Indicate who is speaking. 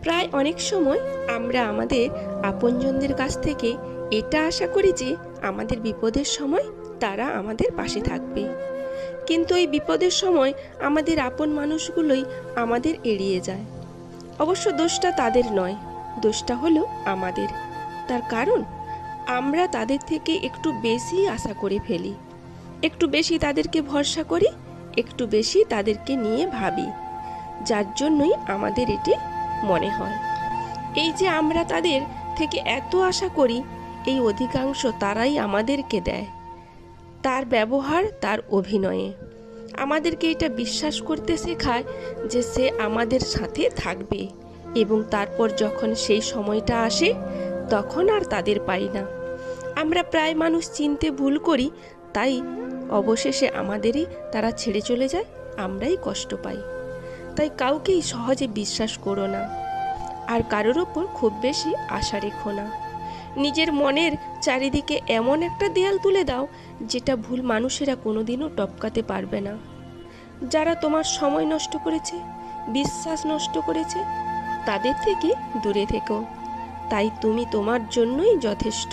Speaker 1: প্রায় অনেক সময় আমরা আমাদের আপনজনদের কাছ থেকে এটা আশা করি যে আমাদের বিপদের সময় তারা আমাদের পাশে থাকবে, কিন্তু এই বিপদের সময় আমাদের আপন মানুষগুলোই আমাদের এড়িয়ে যায়। অবশ্য দোষটা তাদের নয়, দোষটা হলো আমাদের। তার কারণ আমরা তাদের থেকে একটু বেশি আশা করে ফেলি, একটু বেশি তাদেরকে ভরসা করি, একটু বেশি তাদেরকে নিয়ে ভাবি, যার জন্যই আমাদের এটি মনে হয়। এই যে আমরা তাদের থেকে এত আশা করি, এই অধিকাংশ তারাই আমাদেরকে দেয়, তার ব্যবহার, তার অভিনয়ে আমাদেরকে এটা বিশ্বাস করতে শেখায় যে সে আমাদের সাথে থাকবে, এবং তারপর যখন সেই সময়টা আসে তখন আর তাদের পাই না। আমরা প্রায় মানুষ চিনতে ভুল করি, তাই অবশেষে আমাদেরই তারা ছেড়ে চলে যায়, আমরাই কষ্ট পাই। তাই কাউকেই সহজে বিশ্বাস করো না, আর কারোর ওপর খুব বেশি আশা রেখো না। নিজের মনের চারিদিকে এমন একটা দেয়াল তুলে দাও যেটা ভুল মানুষেরা কোনোদিনও টপকাতে পারবে না। যারা তোমার সময় নষ্ট করেছে, বিশ্বাস নষ্ট করেছে, তাদের থেকে দূরে থেকো। তাই তুমি তোমার জন্যই যথেষ্ট।